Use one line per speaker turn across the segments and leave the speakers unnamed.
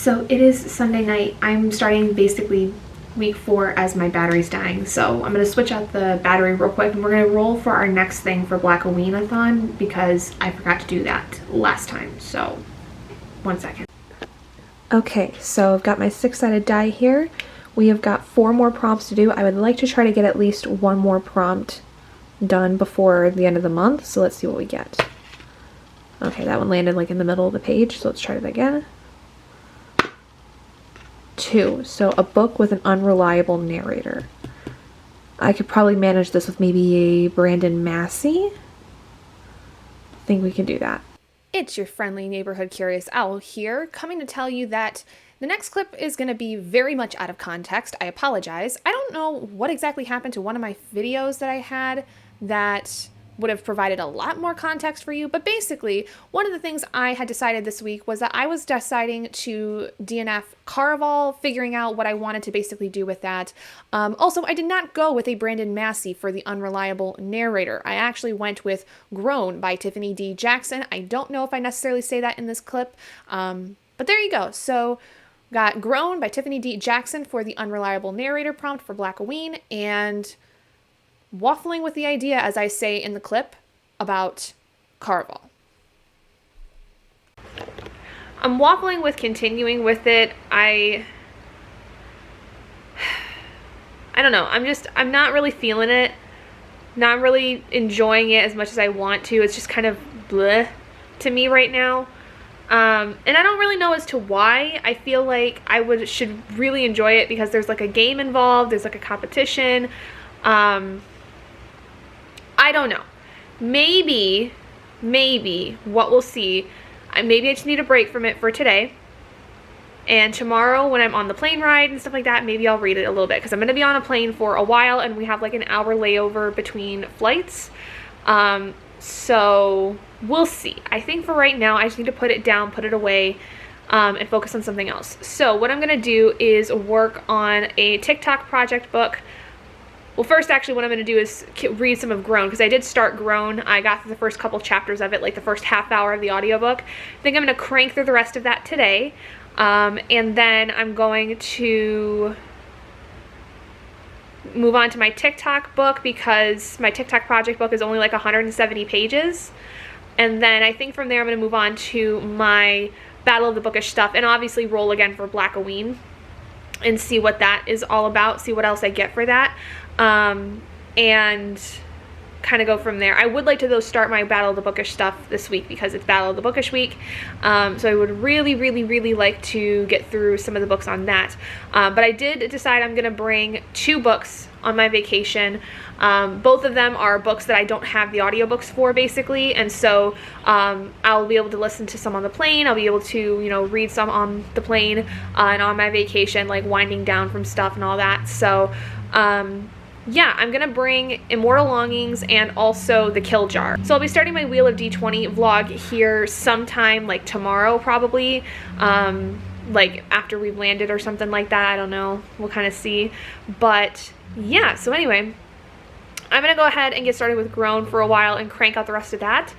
So it is Sunday night. I'm starting basically week 4 as my battery's dying. So I'm going to switch out the battery real quick and we're going to roll for our next thing for Blackoween-a-thon because I forgot to do that last time. So 1 second. Okay, so I've got my 6-sided die here. We have got 4 more prompts to do. I would like to try to get at least 1 more prompt done before the end of the month. So let's see what we get. Okay, that one landed like in the middle of the page. So let's try it again. 2, so a book with an unreliable narrator. I could probably manage this with maybe a Brandon Massey. I think we can do that.
It's your friendly neighborhood curious owl here, coming to tell you that the next clip is going to be very much out of context. I apologize. I don't know what exactly happened to one of my videos that I had that would have provided a lot more context for you, but basically one of the things I had decided this week was that I was deciding to DNF Caraval, figuring out what I wanted to basically do with that. Also, I did not go with a Brandon Massey for the unreliable narrator. I actually went with Grown by Tiffany D. Jackson. I don't know if I necessarily say that in this clip, but there you go. So got Grown by Tiffany D. Jackson for the unreliable narrator prompt for Blackoween, and waffling with the idea, as I say in the clip, about Caraval. I'm waffling with continuing with it. I don't know. I'm not really feeling it. Not really enjoying it as much as I want to. It's just kind of bleh to me right now. And I don't really know as to why. I feel like I should really enjoy it because there's like a game involved. There's like a competition. I don't know. Maybe what we'll see, maybe I just need a break from it for today. And tomorrow when I'm on the plane ride and stuff like that, maybe I'll read it a little bit because I'm going to be on a plane for a while and we have like an hour layover between flights. So we'll see. I think for right now, I just need to put it down, put it away, and focus on something else. So what I'm going to do is work on a TikTok project book. Well, first, actually, what I'm going to do is read some of Grown, because I did start Grown. I got through the first couple chapters of it, like the first half hour of the audiobook. I think I'm going to crank through the rest of that today. And then I'm going to move on to my TikTok book, because my TikTok project book is only like 170 pages. And then I think from there I'm going to move on to my Battle of the Bookish stuff, and obviously roll again for Blackoween and see what that is all about, see what else I get for that. And kind of go from there. I would like to though start my Battle of the Bookish stuff this week because it's Battle of the Bookish week. So I would really like to get through some of the books on that. But I did decide I'm going to bring 2 books on my vacation. Both of them are books that I don't have the audiobooks for, basically, and so I'll be able to listen to some on the plane. I'll be able to, you know, read some on the plane and on my vacation, like winding down from stuff and all that. So yeah, I'm gonna bring Immortal Longings and also the Kill Jar. So I'll be starting my Wheel of D20 vlog here sometime like tomorrow, probably, like after we've landed or something like that. I don't know, we'll kind of see. But yeah, so anyway, I'm gonna go ahead and get started with Grown for a while and crank out the rest of that,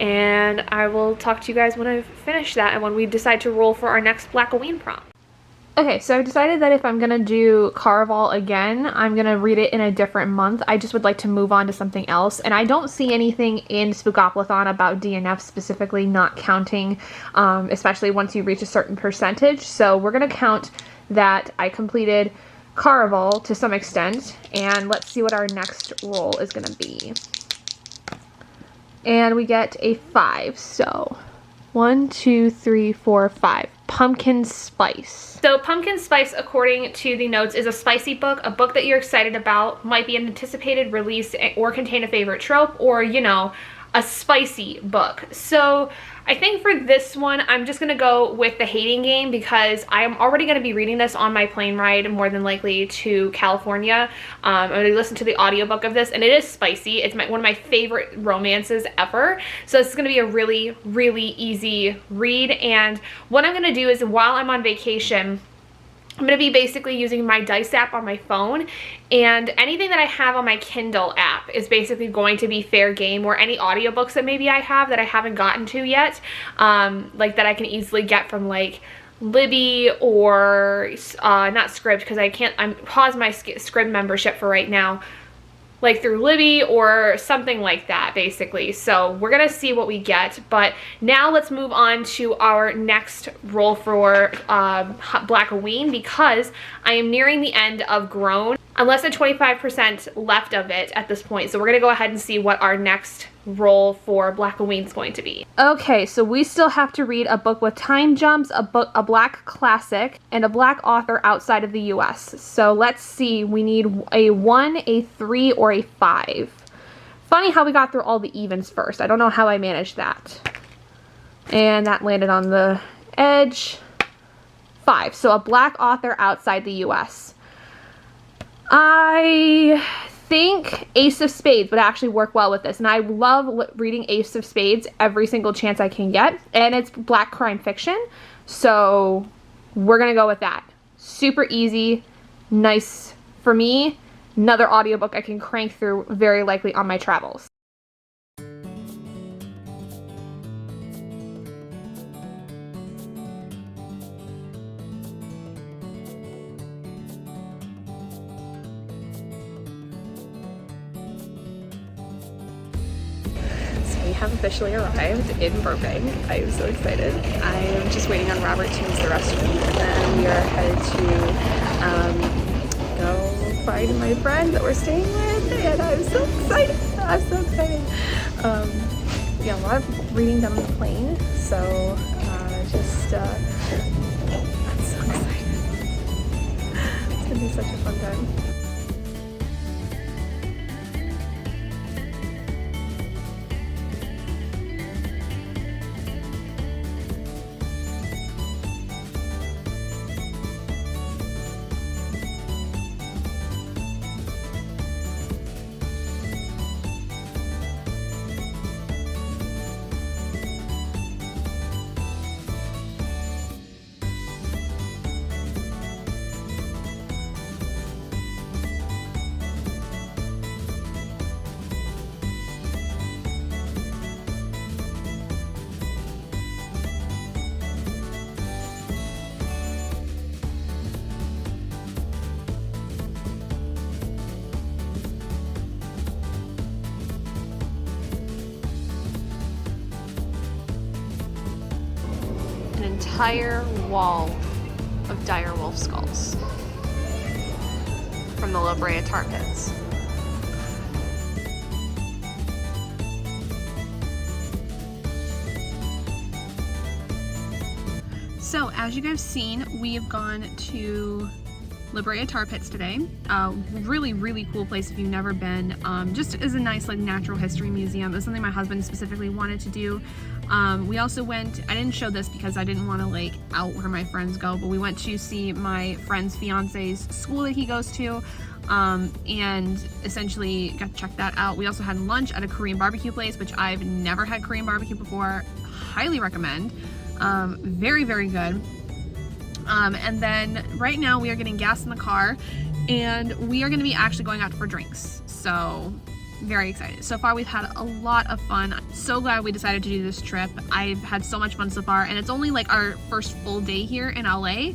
and I will talk to you guys when I've finished that and when we decide to roll for our next Blackoween prompt. Okay, so I've decided that if I'm gonna do Caraval again, I'm gonna read it in a different month. I just would like to move on to something else, and I don't see anything in Spookoplothon about DNF specifically, not counting, especially once you reach a certain percentage. So we're gonna count that I completed Caraval to some extent, and let's see what our next roll is gonna be. And we get a 5, so 1, 2, 3, 4, 5. Pumpkin Spice. So Pumpkin Spice, according to the notes, is a spicy book, a book that you're excited about, might be an anticipated release or contain a favorite trope, or, you know, a spicy book. So I think for this one, I'm just gonna go with The Hating Game, because I am already gonna be reading this on my plane ride, more than likely to California. I'm gonna listen to the audiobook of this, and it is spicy. It's one of my favorite romances ever. So this is gonna be a really easy read. And what I'm gonna do is, while I'm on vacation, I'm going to be basically using my Dice app on my phone, and anything that I have on my Kindle app is basically going to be fair game, or any audiobooks that maybe I have that I haven't gotten to yet, like that I can easily get from like Libby or not Scribd, because I'm paused my Scribd membership for right now, like through Libby or something like that, basically. So we're gonna see what we get, but now let's move on to our next roll for Blackoween, because I am nearing the end of Grown. I'm less than 25% left of it at this point, so we're gonna go ahead and see what our next roll for Blackoween is going to be. Okay, so we still have to read a book with time jumps, a black classic, and a black author outside of the US. So let's see, we need a 1, a 3, or a 5. Funny how we got through all the evens first. I don't know how I managed that. And that landed on the edge. 5, so a black author outside the US. I think Ace of Spades would actually work well with this, and I love reading Ace of Spades every single chance I can get, and it's black crime fiction, so we're gonna go with that. Super easy, nice for me, another audiobook I can crank through very likely on my travels. We have officially arrived in Burbank. I am so excited. I am just waiting on Robert to use the restroom, and then we are headed to go find my friend that we're staying with, and I'm so excited. I'm so excited. Yeah, a lot of reading done on the plane, so I'm so excited. It's gonna be such a fun time. Entire wall of direwolf skulls from the La Brea tar pits. So as you guys seen, we have gone to La Brea tar pits today. Really cool place if you've never been. Just as a nice like natural history museum. It was something my husband specifically wanted to do. We also went, I didn't show this because I didn't want to like out where my friends go, but we went to see my friend's fiance's school that he goes to, and essentially got to check that out. We also had lunch at a Korean barbecue place, which I've never had Korean barbecue before. Highly recommend. Very good. And then right now we are getting gas in the car, and we are going to be actually going out for drinks. So very excited. So far we've had a lot of fun. I'm so glad we decided to do this trip. I've had so much fun so far, and it's only like our first full day here in LA,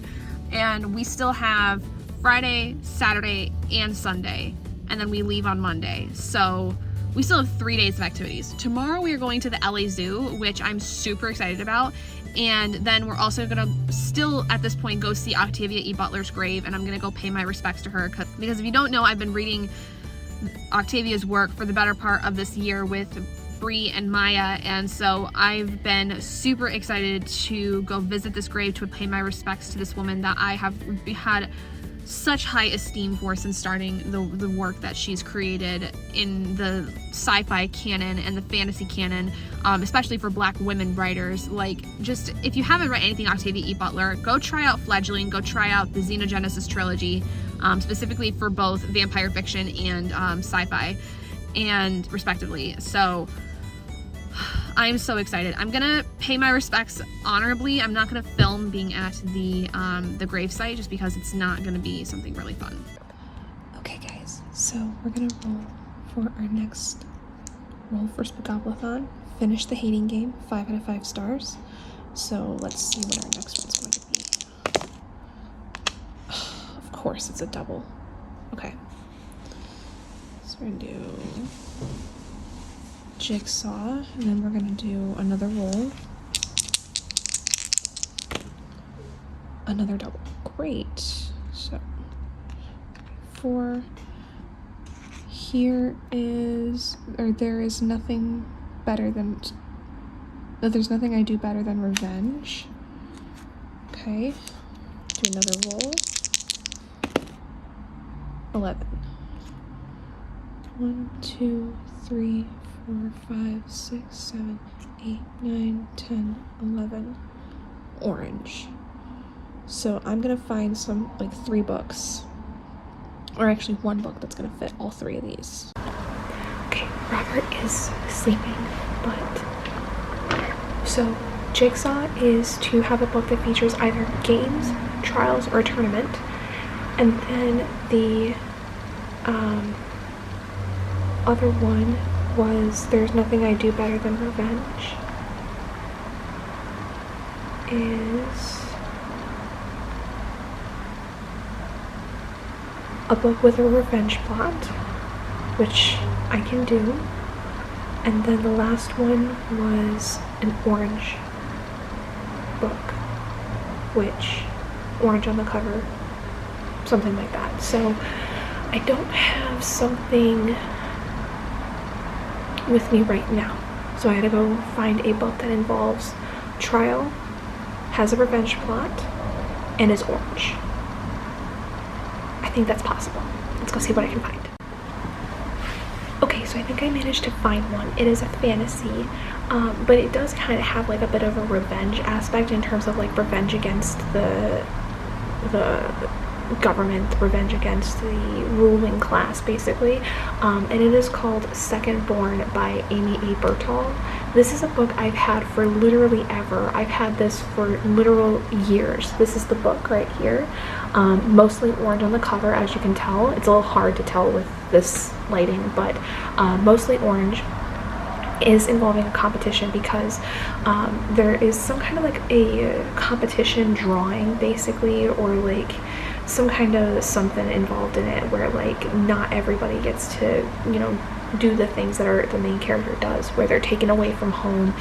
and we still have Friday, Saturday, and Sunday, and then we leave on Monday. So we still have 3 days of activities. Tomorrow we are going to the LA Zoo, which I'm super excited about. And then we're also gonna still at this point go see Octavia E. Butler's grave, and I'm gonna go pay my respects to her because if you don't know, I've been reading Octavia's work for the better part of this year with Bree and Maya, and so I've been super excited to go visit this grave to pay my respects to this woman that I have had such high esteem for since starting the work that she's created in the sci-fi canon and the fantasy canon, especially for Black women writers. Like, just if you haven't read anything Octavia E. Butler, go try out Fledgling, go try out the Xenogenesis trilogy, specifically for both vampire fiction and sci-fi, and respectively. So I'm so excited. I'm gonna pay my respects honorably. I'm not gonna film being at the gravesite just because it's not gonna be something really fun. Okay guys, so we're gonna roll for our next roll for Spookoplothon. Finish the hating game, 5 out of 5 stars. So let's see what our next one's going to be.
course it's a double. Okay. So we're gonna do Jigsaw, and then we're gonna do another roll. Another double. Great. So 4. Here is, or there is nothing better than, there's nothing I do better than revenge. Okay. Do another roll. 11. 1, 2, 3, 4, 5, 6, 7, 8, 9, 10, 11. Orange. So I'm gonna find some, like 3 books, or actually 1 book that's gonna fit all 3 of these. Okay, Robert is sleeping, but so Jigsaw is to have a book that features either games, trials, or a tournament, and then the other one was There's Nothing I Do Better Than Revenge. Is a book with a revenge plot, which I can do. And then the last one was an orange book, which, orange on the cover, something like that. So I don't have something with me right now. So I had to go find a book that involves trial, has a revenge plot, and is orange. I think that's possible. Let's go see what I can find. Okay, so I think I managed to find one. It is a fantasy, but it does kind of have like a bit of a revenge aspect in terms of like revenge against the government, revenge against the ruling class, basically. And it is called Second Born by Amy A. Bertall. This is a book I've had for literally ever. I've had this for literal years. This is the book right here. Mostly orange on the cover, as you can tell. It's a little hard to tell with this lighting, but mostly orange. Is involving a competition because there is some kind of like a competition drawing, basically, or like some kind of something involved in it where like not everybody gets to, you know, do the things that are the main character does, where they're taken away from home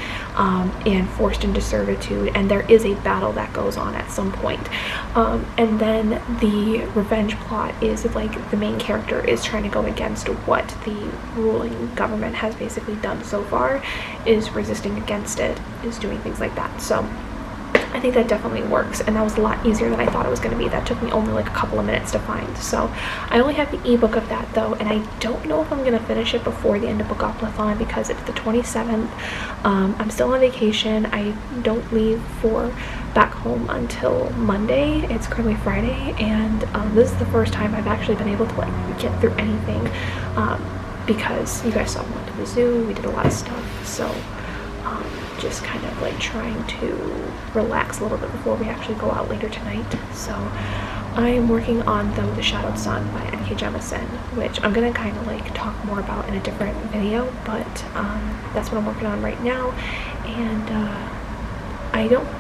and forced into servitude, and there is a battle that goes on at some point. And then the revenge plot is like the main character is trying to go against what the ruling government has basically done so far, is resisting against it, is doing things like that. So I think that definitely works, and that was a lot easier than I thought it was going to be. That took me only like a couple of minutes to find. So I only have the ebook of that though, and I don't know if I'm going to finish it before the end of Spookoplothon because it's the 27th. I'm still on vacation. I don't leave for back home until Monday. It's currently Friday, and this is the first time I've actually been able to like get through anything because you guys saw me went to the zoo. We did a lot of stuff, so just kind of like trying to relax a little bit before we actually go out later tonight. So I am working on though The Shadowed Sun by N.K. Jemisin, which I'm gonna kind of like talk more about in a different video, but that's what I'm working on right now. And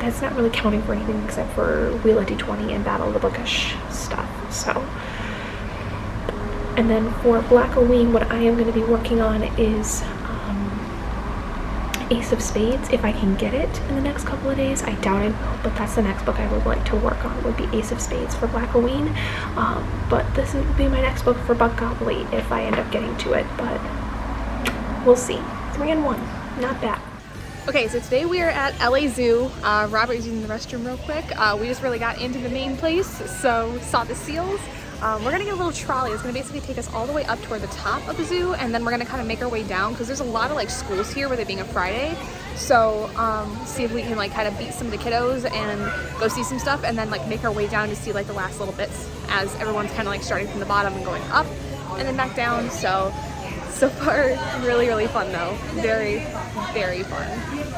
that's not really counting for anything except for Wheel of D20 and Battle of the Bookish stuff. So, and then for Blackoween, what I am going to be working on is Ace of Spades, if I can get it in the next couple of days. I doubt I will, but that's the next book I would like to work on, would be Ace of Spades for Blackoween. But this would be my next book for Buckgoblin if I end up getting to it, but we'll see. 3 and 1, not bad. Okay, so today we are at LA Zoo. Robert is using the restroom real quick. We just really got into the main place, so saw the seals. We're gonna get a little trolley. It's gonna basically take us all the way up toward the top of the zoo, and then we're gonna kind of make our way down because there's a lot of like schools here with it being a Friday. So see if we can like kind of beat some of the kiddos and go see some stuff, and then like make our way down to see like the last little bits as everyone's kind of like starting from the bottom and going up and then back down. So far, really, really fun though. Very, very fun.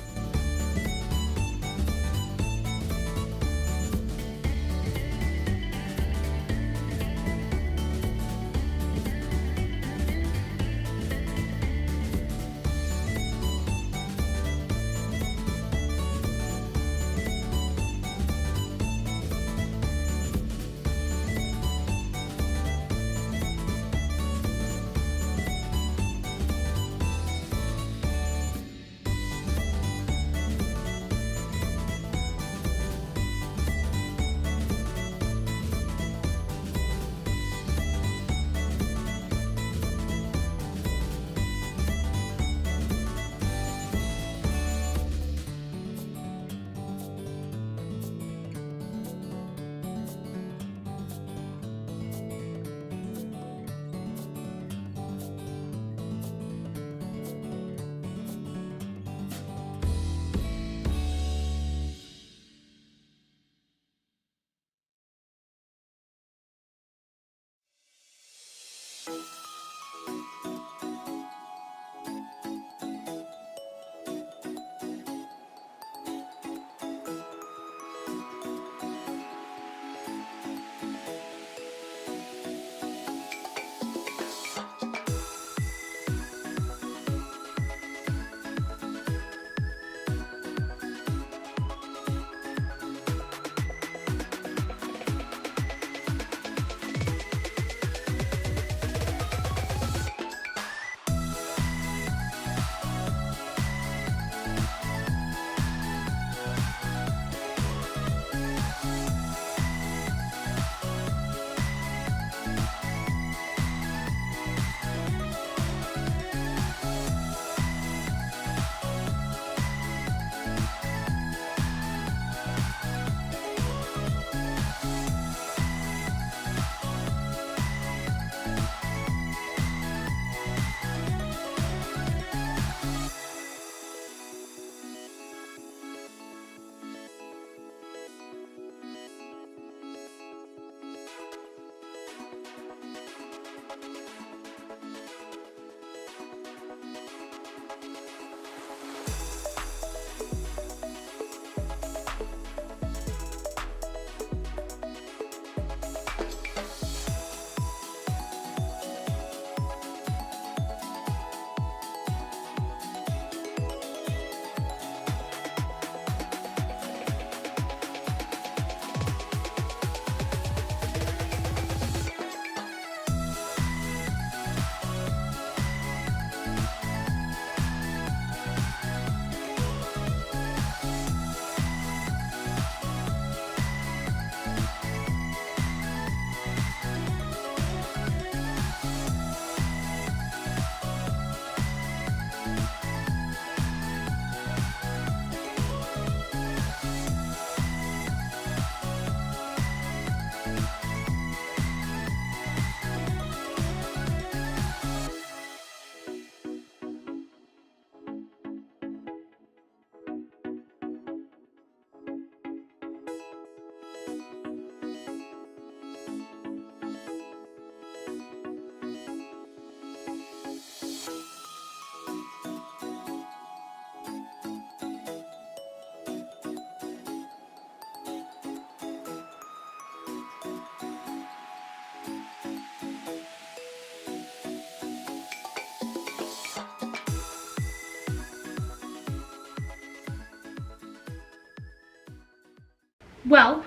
well,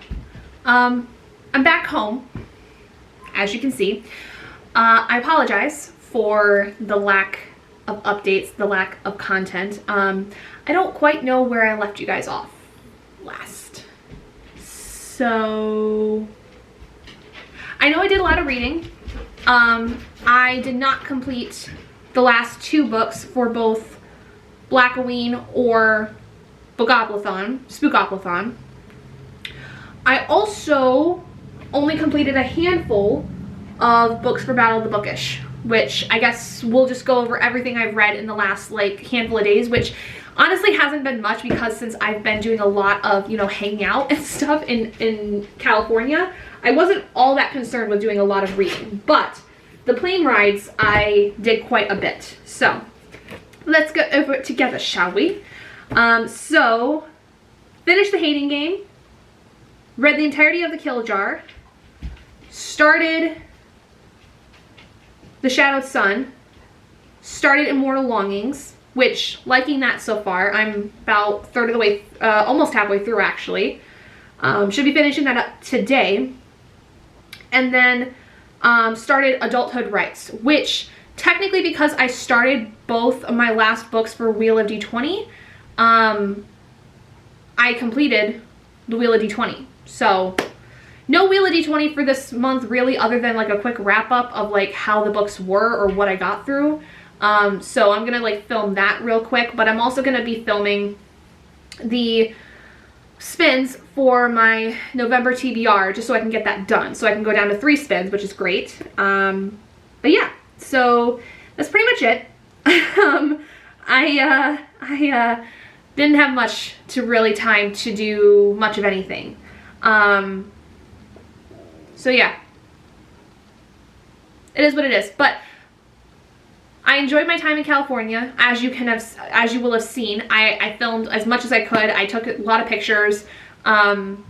I'm back home, as you can see. I apologize for the lack of updates, the lack of content. I don't quite know where I left you guys off last. So, I know I did a lot of reading. I did not complete the last 2 books for both Blackoween or Spookoplothon. I also only completed a handful of books for Battle of the Bookish, which I guess we'll just go over everything I've read in the last like handful of days, which honestly hasn't been much because since I've been doing a lot of, you know, hanging out and stuff in California, I wasn't all that concerned with doing a lot of reading, but the plane rides I did quite a bit. So let's go over it together, shall we? So finished the Hating Game, read the entirety of the Kill Jar, started The Shadowed Sun, started Immortal Longings, which, liking that so far. I'm about a third of the way, almost halfway through actually. Should be finishing that up today. And then started Adulthood Rights, which technically because I started both of my last books for Wheel of D20, I completed the Wheel of D20. So no Wheel of D20 for this month really, other than like a quick wrap up of like how the books were or what I got through. So I'm gonna like film that real quick, but I'm also gonna be filming the spins for my November TBR just so I can get that done. So I can go down to 3 spins, which is great. But yeah, so that's pretty much it. I didn't have much to really time to do much of anything. So yeah, it is what it is. But I enjoyed my time in California, as you will have seen. I filmed as much as I could. I took a lot of pictures. I'm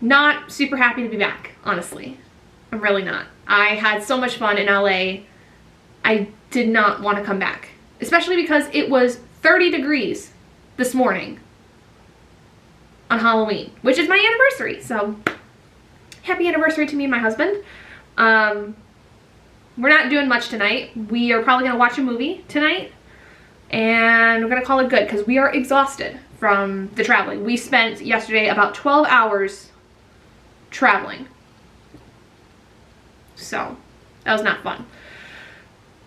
not super happy to be back, honestly. I'm really not. I had so much fun in LA. I did not want to come back, especially because it was 30 degrees this morning on Halloween, which is my anniversary. So happy anniversary to me and my husband. We're not doing much tonight. We are probably gonna watch a movie tonight and we're gonna call it good because we are exhausted from the traveling. We spent yesterday about 12 hours traveling. So that was not fun.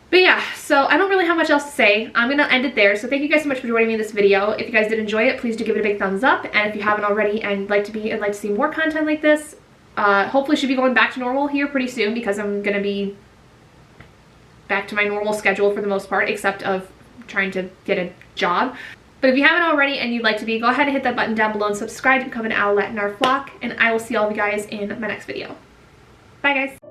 But yeah, so I don't really have much else to say. I'm gonna end it there. So thank you guys so much for joining me in this video. If you guys did enjoy it, please do give it a big thumbs up. And if you haven't already and like to see more content like this, hopefully should be going back to normal here pretty soon because I'm gonna be back to my normal schedule for the most part, except of trying to get a job. But if you haven't already and you'd like to be, go ahead and hit that button down below and subscribe to become an owlet in our flock. And I will see all of you guys in my next video. Bye guys.